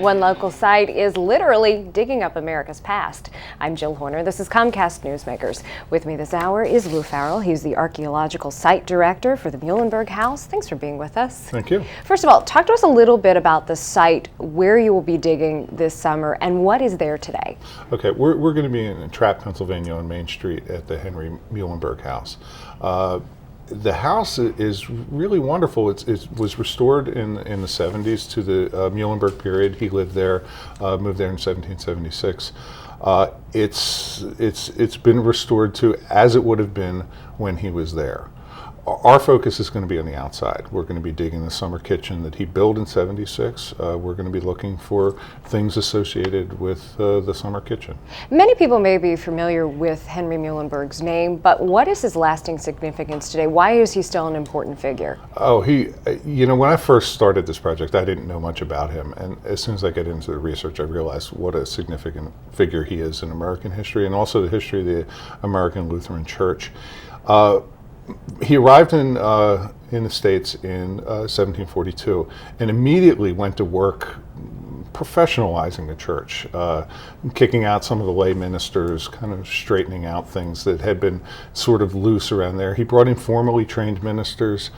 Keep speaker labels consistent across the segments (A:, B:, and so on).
A: One local site is literally digging up America's past. I'm Jill Horner. This is Comcast Newsmakers. With me this hour is Lou Farrell. He's the Archaeological Site Director for the Muhlenberg House. Thanks for being with us.
B: Thank you.
A: First of all, talk to us a little bit about the site, where you will be digging this summer, and what is there today.
B: Okay, we're going to be in Trappe, Pennsylvania on Main Street at the Henry Muhlenberg House. The house is really wonderful. It was restored in the 70s to the Muhlenberg period. He lived there, moved there in 1776. It's been restored to as it would have been when he was there. Our focus is going to be on the outside. We're going to be digging the summer kitchen that he built in 76. We're going to be looking for things associated with the summer kitchen. Many
A: people may be familiar with Henry Muhlenberg's name, but what is his lasting significance today? Why is he still an important figure?
B: Oh, when I first started this project, I didn't know much about him. And as soon as I get into the research, I realized what a significant figure he is in American history and also the history of the American Lutheran Church. He arrived in the States in 1742 and immediately went to work professionalizing the church, kicking out some of the lay ministers, kind of straightening out things that had been sort of loose around there. He brought in formally trained ministers.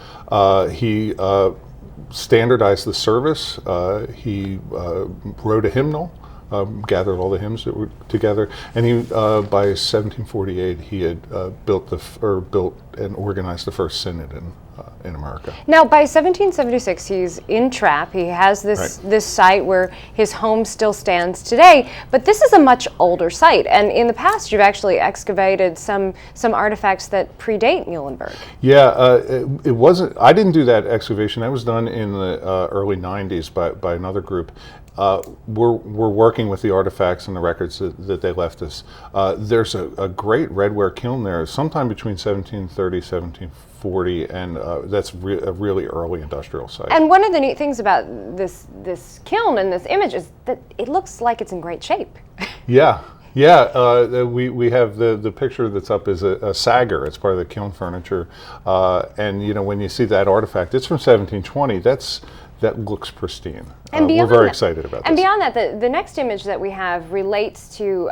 B: He standardized the service. He wrote a hymnal. Gathered all the hymns that were together, and he by 1748 he had built and organized the first synod in America.
A: Now, by 1776, he's in Trappe. He has this site where his home still stands today, but this is a much older site. And in the past, you've actually excavated some artifacts that predate Muhlenberg.
B: Yeah, it wasn't. I didn't do that excavation. That was done in the early 90s by another group. We're working with the artifacts and the records that they left us. There's a great redware kiln there, sometime between 1730, 1740, and that's a really early industrial site.
A: And one of the neat things about this kiln and this image is that it looks like it's in great shape.
B: Yeah. Yeah, we have the picture that's up is a sagger. It's part of the kiln furniture, and when you see that artifact, it's from 1720. That looks pristine.
A: And
B: we're very excited about this.
A: And beyond that, the next image that we have relates to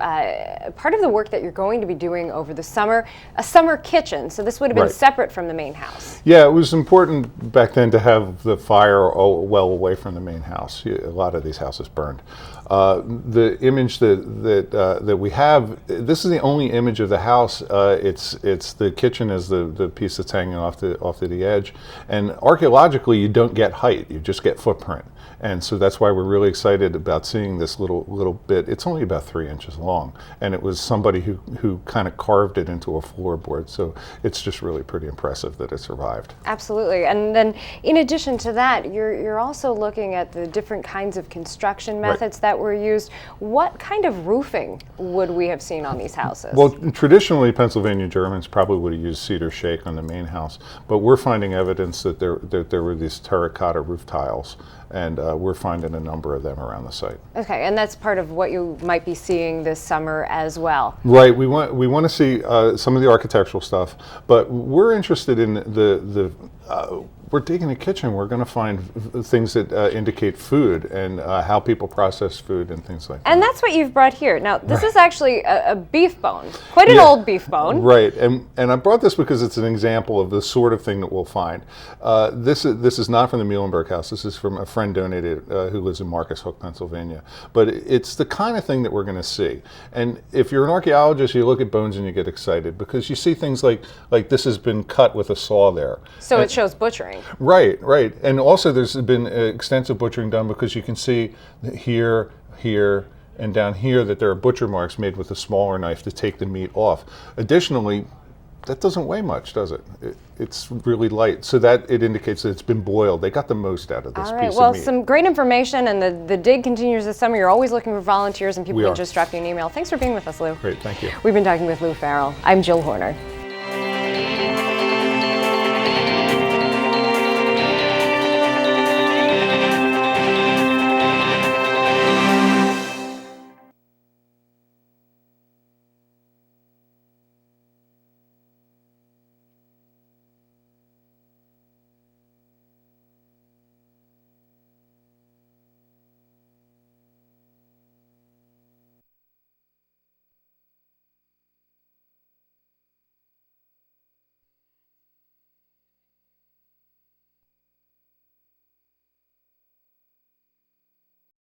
A: part of the work that you're going to be doing over the summer, a summer kitchen. So this would have been separate from the main house.
B: Yeah, it was important back then to have the fire well away from the main house. A lot of these houses burned. The image that we have, this is the only image of the house. It's the kitchen is the piece that's hanging off to the edge. And archaeologically, you don't get height; you just get footprint. And so that's why we're really excited about seeing this little bit. It's only about 3 inches long, and it was somebody who kind of carved it into a floorboard. So it's just really pretty impressive that it survived.
A: Absolutely. And then in addition to that, you're also looking at the different kinds of construction methods that were used. What kind of roofing would we have seen on these houses?
B: Well, traditionally, Pennsylvania Germans probably would have used cedar shake on the main house, but we're finding evidence that there were these terracotta roof tiles, and we're finding a number of them around the site.
A: Okay, and that's part of what you might be seeing this summer as well.
B: Right, we want to see some of the architectural stuff, but we're interested in we're digging the kitchen. We're going to find things that indicate food and how people process food and things like that.
A: And that's what you've brought here. Now, this is actually a beef bone, quite an old beef bone.
B: Right, and I brought this because it's an example of the sort of thing that we'll find. This is not from the Muhlenberg House. This is from a friend donated who lives in Marcus Hook, Pennsylvania. But it's the kind of thing that we're going to see. And if you're an archaeologist, you look at bones and you get excited because you see things like this has been cut with a saw there.
A: So it shows butchering.
B: Right. And also there's been extensive butchering done because you can see here, and down here that there are butcher marks made with a smaller knife to take the meat off. Additionally, that doesn't weigh much, does it? It's really light, so that it indicates that it's been boiled. They got the most out of this piece of meat.
A: Well, some great information, and the dig continues this summer. You're always looking for volunteers, and people can just drop you an email. Thanks for being with us, Lou.
B: Great, thank you.
A: We've been talking with Lou Farrell. I'm Jill Horner.